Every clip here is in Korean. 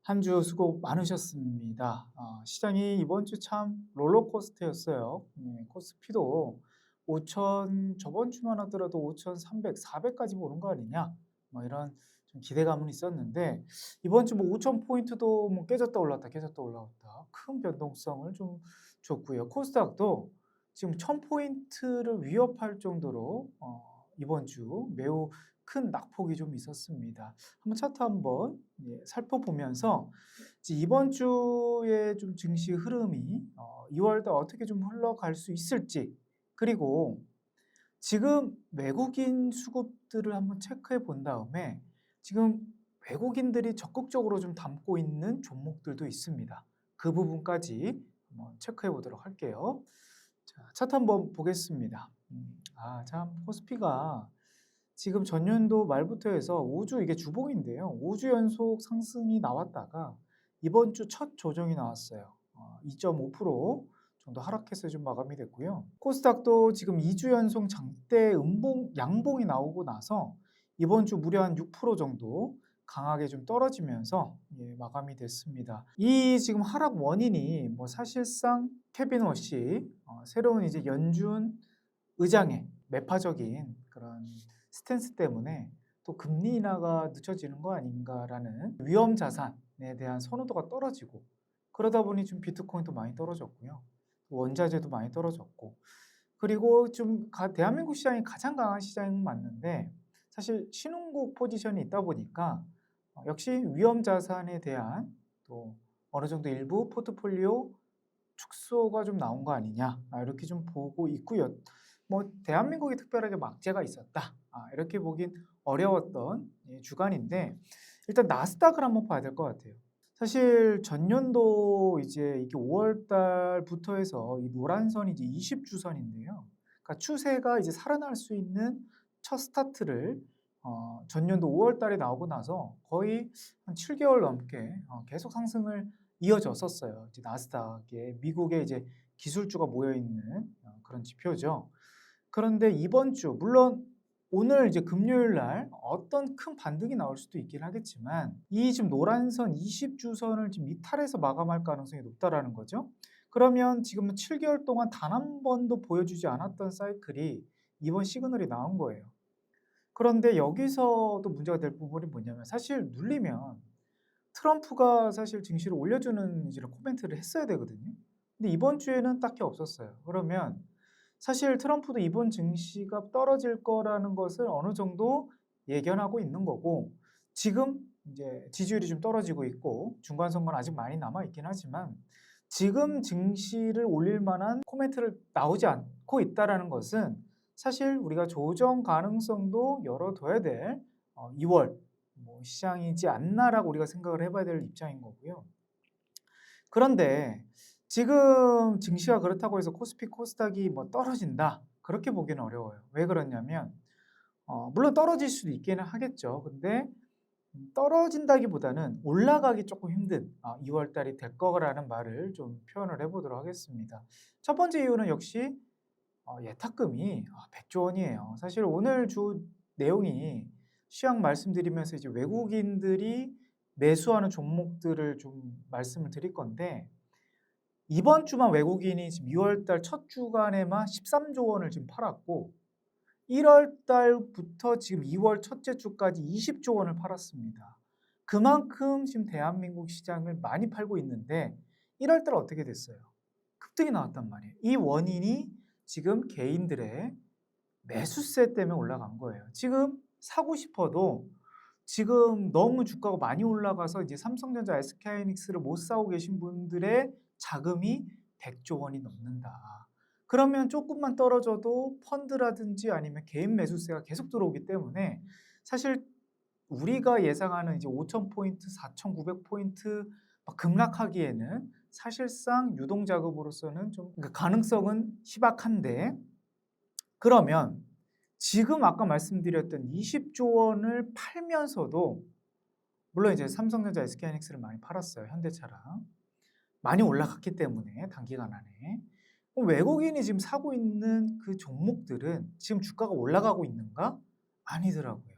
한 주 수고 많으셨습니다. 시장이 이번 주 참 롤러코스터였어요. 코스피도 5천 저번 주만 하더라도 5,300, 400까지 오른 거 아니냐? 뭐 이런 좀 기대감은 있었는데 이번 주 뭐 5천 포인트도 뭐 깨졌다 올랐다 깨졌다 올라왔다 큰 변동성을 좀 줬고요. 코스닥도 지금 1,000 포인트를 위협할 정도로 이번 주 매우 큰 낙폭이 좀 있었습니다. 한번 차트 한번 살펴보면서 이제 이번 주에 좀 증시 흐름이 2월 달 어떻게 좀 흘러갈 수 있을지, 그리고 지금 외국인 수급들을 한번 체크해 본 다음에 지금 외국인들이 적극적으로 좀 담고 있는 종목들도 있습니다. 그 부분까지 한번 체크해 보도록 할게요. 자, 차트 한번 보겠습니다. 참 코스피가 지금 전년도 말부터 해서 5주 이게 주봉인데요. 5주 연속 상승이 나왔다가 이번 주 첫 조정이 나왔어요. 2.5% 정도 하락해서 좀 마감이 됐고요. 코스닥도 지금 2주 연속 장대 양봉이 나오고 나서 이번 주 무려 한 6% 정도 강하게 좀 떨어지면서 마감이 됐습니다. 이 지금 하락 원인이 뭐 사실상 케빈 워시 새로운 이제 연준 의장의 매파적인 그런 스탠스 때문에 또 금리 인하가 늦춰지는 거 아닌가라는 위험 자산에 대한 선호도가 떨어지고, 그러다 보니 좀 비트코인도 많이 떨어졌고요. 원자재도 많이 떨어졌고, 그리고 좀 대한민국 시장이 가장 강한 시장은 맞는데 사실 신흥국 포지션이 있다 보니까 역시 위험 자산에 대한 또 어느 정도 일부 포트폴리오 축소가 좀 나온 거 아니냐, 이렇게 좀 보고 있고요. 뭐 대한민국이 특별하게 막재가 있었다, 이렇게 보긴 어려웠던 주간인데 일단 나스닥을 한번 봐야 될 것 같아요. 사실 전년도 이제 이게 5월 달부터 해서 이 노란 선이 이제 20주선인데요. 그러니까 추세가 이제 살아날 수 있는 첫 스타트를 전년도 5월 달에 나오고 나서 거의 한 7개월 넘게 계속 상승을 이어졌었어요. 이제 나스닥에 미국의 이제 기술주가 모여 있는 그런 지표죠. 그런데 이번 주 물론 오늘 이제 금요일 날 어떤 큰 반등이 나올 수도 있긴 하겠지만 이 지금 노란 선 20주선을 지금 이탈해서 마감할 가능성이 높다라는 거죠. 그러면 지금은 7개월 동안 단 한 번도 보여주지 않았던 사이클이 이번 시그널이 나온 거예요. 그런데 여기서도 문제가 될 부분이 뭐냐면 사실 눌리면 트럼프가 사실 증시를 올려주는 이제 코멘트를 했어야 되거든요. 근데 이번 주에는 딱히 없었어요. 그러면 사실 트럼프도 이번 증시가 떨어질 거라는 것을 어느 정도 예견하고 있는 거고, 지금 이제 지지율이 좀 떨어지고 있고 중간 선거는 아직 많이 남아 있긴 하지만 지금 증시를 올릴 만한 코멘트를 나오지 않고 있다라는 것은 사실 우리가 조정 가능성도 열어둬야 될 2월 뭐 시장이지 않나라고 우리가 생각을 해봐야 될 입장인 거고요. 그런데 지금 증시가 그렇다고 해서 코스피, 코스닥이 뭐 떨어진다, 그렇게 보기는 어려워요. 왜 그러냐면 물론 떨어질 수도 있기는 하겠죠. 근데 떨어진다기보다는 올라가기 조금 힘든 2월 달이 될 거라는 말을 좀 표현을 해보도록 하겠습니다. 첫 번째 이유는 역시 예탁금이 100조 원이에요. 사실 오늘 주 내용이 시황 말씀드리면서 이제 외국인들이 매수하는 종목들을 좀 말씀을 드릴 건데 이번 주만 외국인이 지금 2월 달 첫 주간에만 13조 원을 지금 팔았고 1월 달부터 지금 2월 첫째 주까지 20조 원을 팔았습니다. 그만큼 지금 대한민국 시장을 많이 팔고 있는데 1월 달 어떻게 됐어요? 급등이 나왔단 말이에요. 이 원인이 지금 개인들의 매수세 때문에 올라간 거예요. 지금 사고 싶어도 지금 너무 주가가 많이 올라가서 이제 삼성전자, SK하이닉스를 못 사고 계신 분들의 자금이 100조 원이 넘는다. 그러면 조금만 떨어져도 펀드라든지 아니면 개인 매수세가 계속 들어오기 때문에 사실 우리가 예상하는 이제 5,000포인트, 4,900포인트 급락하기에는 사실상 유동자금으로서는 좀 그러니까 가능성은 희박한데, 그러면 지금 아까 말씀드렸던 20조 원을 팔면서도 물론 이제 삼성전자, SK하이닉스를 많이 팔았어요. 현대차랑. 많이 올라갔기 때문에 단기간 안에. 외국인이 지금 사고 있는 그 종목들은 지금 주가가 올라가고 있는가? 아니더라고요.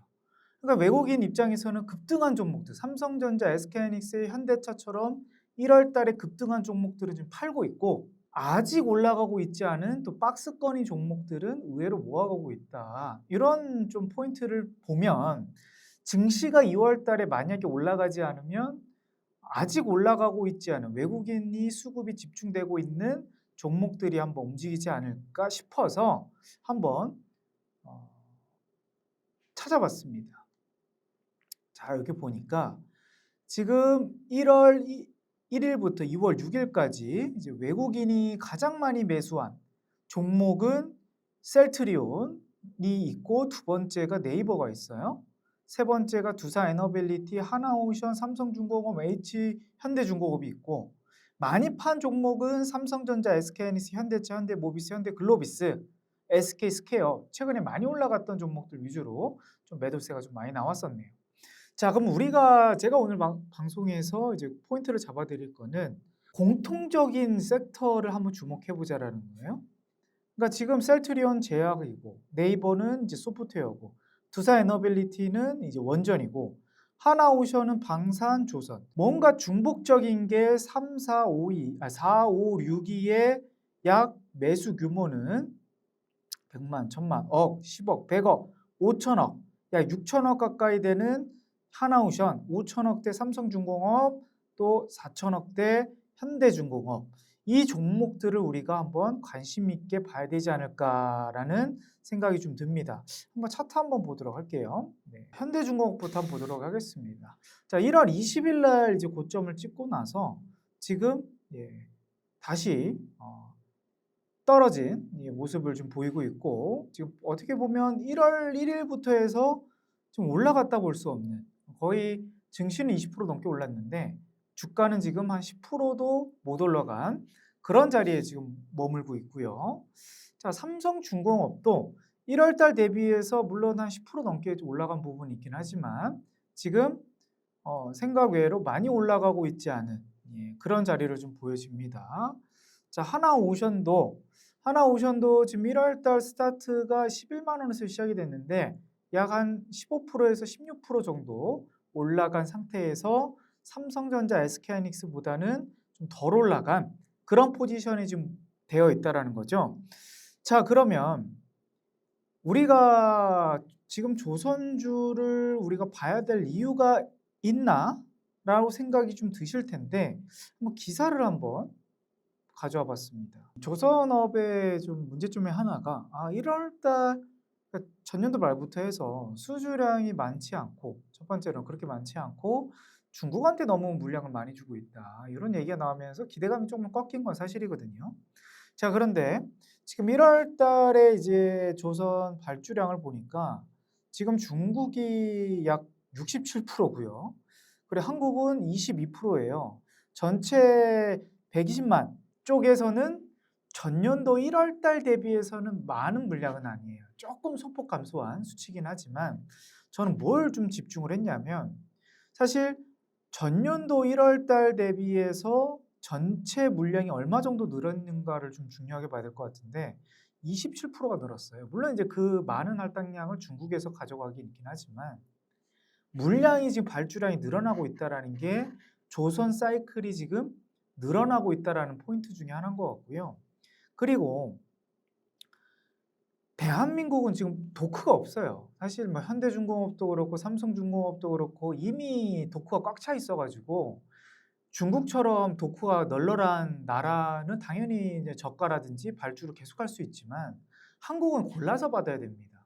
그러니까 외국인 입장에서는 급등한 종목들, 삼성전자, SK하이닉스, 현대차처럼 1월 달에 급등한 종목들은 지금 팔고 있고 아직 올라가고 있지 않은 또 박스권인 종목들은 의외로 모아가고 있다. 이런 좀 포인트를 보면 증시가 2월 달에 만약에 올라가지 않으면 아직 올라가고 있지 않은 외국인이 수급이 집중되고 있는 종목들이 한번 움직이지 않을까 싶어서 한번 찾아봤습니다. 자, 이렇게 보니까 지금 1월 1일부터 2월 6일까지 이제 외국인이 가장 많이 매수한 종목은 셀트리온이 있고 두 번째가 네이버가 있어요. 세 번째가 두산에너빌리티, 하나오션, 삼성중공업, 현대중공업이 있고 많이 판 종목은 삼성전자, SK하이닉스, 현대차, 현대모비스, 현대글로비스, SK스퀘어 최근에 많이 올라갔던 종목들 위주로 좀 매도세가 좀 많이 나왔었네요. 자, 그럼 제가 오늘 방송에서 이제 포인트를 잡아드릴 거는 공통적인 섹터를 한번 주목해 보자라는 거예요. 그러니까 지금 셀트리온 제약이고 네이버는 이제 소프트웨어고 두산에너빌리티는 이제 원전이고 하나오션은 방산 조선. 뭔가 중복적인 게 3, 4, 5, 6위의 약 매수 규모는 100만, 1000만, 억, 10억, 100억, 5천억, 약 6천억 가까이 되는 하나오션, 5천억대 삼성중공업, 또 4천억대 현대중공업. 이 종목들을 우리가 한번 관심 있게 봐야 되지 않을까라는 생각이 좀 듭니다. 한번 차트 한번 보도록 할게요. 네, 현대중공업부터 한번 보도록 하겠습니다. 자, 1월 20일 날 이제 고점을 찍고 나서 지금 다시 떨어진 모습을 좀 보이고 있고 지금 어떻게 보면 1월 1일부터 해서 좀 올라갔다 볼 수 없는 거의 증시는 20% 넘게 올랐는데 주가는 지금 한 10%도 못 올라간 그런 자리에 지금 머물고 있고요. 자, 삼성중공업도 1월 달 대비해서 물론 한 10% 넘게 올라간 부분이 있긴 하지만 지금 생각 외로 많이 올라가고 있지 않은 그런 자리를 좀 보여집니다. 자, 하나오션도 지금 1월 달 스타트가 11만 원에서 시작이 됐는데 약 한 15%에서 16% 정도 올라간 상태에서 삼성전자, SK하이닉스보다는 좀 덜 올라간 그런 포지션이 지금 되어 있다라는 거죠. 자, 그러면 우리가 지금 조선주를 우리가 봐야 될 이유가 있나? 라고 생각이 좀 드실 텐데 한번 기사를 한번 가져와 봤습니다. 조선업의 좀 문제점의 하나가 1월 달 그러니까 전년도 말부터 해서 수주량이 많지 않고 첫 번째로는 그렇게 많지 않고 중국한테 너무 물량을 많이 주고 있다. 이런 얘기가 나오면서 기대감이 조금 꺾인 건 사실이거든요. 자, 그런데 지금 1월 달에 이제 조선 발주량을 보니까 지금 중국이 약 67%고요. 그리고 한국은 22%예요. 전체 120만 쪽에서는 전년도 1월 달 대비해서는 많은 물량은 아니에요. 조금 소폭 감소한 수치긴 하지만 저는 뭘 좀 집중을 했냐면 사실 전년도 1월 달 대비해서 전체 물량이 얼마 정도 늘었는가를 좀 중요하게 봐야 될 것 같은데 27%가 늘었어요. 물론 이제 그 많은 할당량을 중국에서 가져가긴 있긴 하지만 물량이 지금 발주량이 늘어나고 있다라는 게 조선 사이클이 지금 늘어나고 있다라는 포인트 중에 하나인 것 같고요. 그리고 대한민국은 지금 도크가 없어요. 사실 뭐 현대중공업도 그렇고 삼성중공업도 그렇고 이미 도크가 꽉 차 있어가지고 중국처럼 도크가 널널한 나라는 당연히 이제 저가라든지 발주를 계속할 수 있지만 한국은 골라서 받아야 됩니다.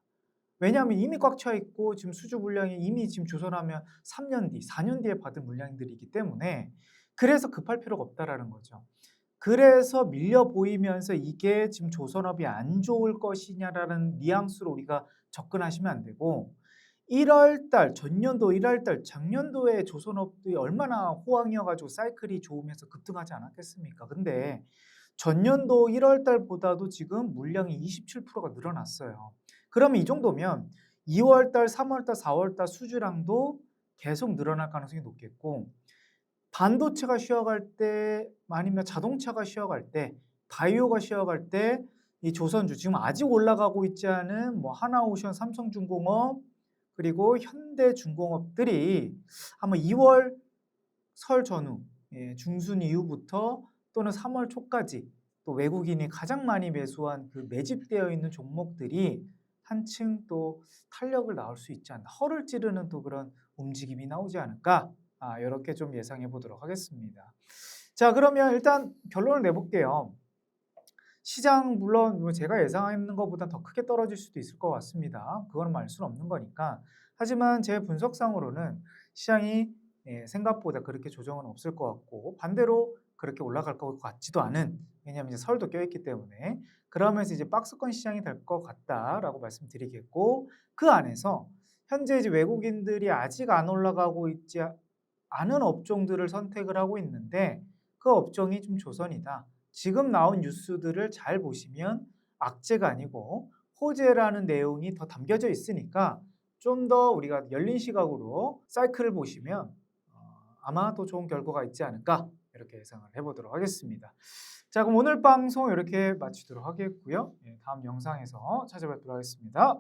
왜냐하면 이미 꽉 차 있고 지금 수주 물량이 이미 지금 조선하면 3년 뒤, 4년 뒤에 받은 물량들이기 때문에 그래서 급할 필요가 없다라는 거죠. 그래서 밀려 보이면서 이게 지금 조선업이 안 좋을 것이냐라는 뉘앙스로 우리가 접근하시면 안 되고 1월 달, 전년도 1월 달, 작년도에 조선업들이 얼마나 호황이어가지고 사이클이 좋으면서 급등하지 않았겠습니까? 근데 전년도 1월 달보다도 지금 물량이 27%가 늘어났어요. 그러면 이 정도면 2월 달, 3월 달, 4월 달 수주량도 계속 늘어날 가능성이 높겠고 반도체가 쉬어갈 때 아니면 자동차가 쉬어갈 때 바이오가 쉬어갈 때 이 조선주 지금 아직 올라가고 있지 않은 뭐 하나오션, 삼성중공업 그리고 현대중공업들이 아마 2월 설 전후, 중순 이후부터 또는 3월 초까지 또 외국인이 가장 많이 매수한 그 매집되어 있는 종목들이 한층 또 탄력을 낳을 수 있지 않나, 허를 찌르는 또 그런 움직임이 나오지 않을까, 이렇게 좀 예상해 보도록 하겠습니다. 자, 그러면 일단 결론을 내볼게요. 시장 물론 뭐 제가 예상하는 것보다 더 크게 떨어질 수도 있을 것 같습니다. 그거는 알 수는 없는 거니까. 하지만 제 분석상으로는 시장이 생각보다 그렇게 조정은 없을 것 같고, 반대로 그렇게 올라갈 것 같지도 않은, 왜냐하면 이제 설도 껴있기 때문에, 그러면서 이제 박스권 시장이 될 것 같다라고 말씀드리겠고, 그 안에서 현재 이제 외국인들이 아직 안 올라가고 있지 않은 업종들을 선택을 하고 있는데, 그 업종이 좀 조선이다. 지금 나온 뉴스들을 잘 보시면 악재가 아니고 호재라는 내용이 더 담겨져 있으니까, 좀 더 우리가 열린 시각으로 사이클을 보시면 아마 더 좋은 결과가 있지 않을까, 이렇게 예상을 해보도록 하겠습니다. 자, 그럼 오늘 방송 이렇게 마치도록 하겠고요. 다음 영상에서 찾아뵙도록 하겠습니다.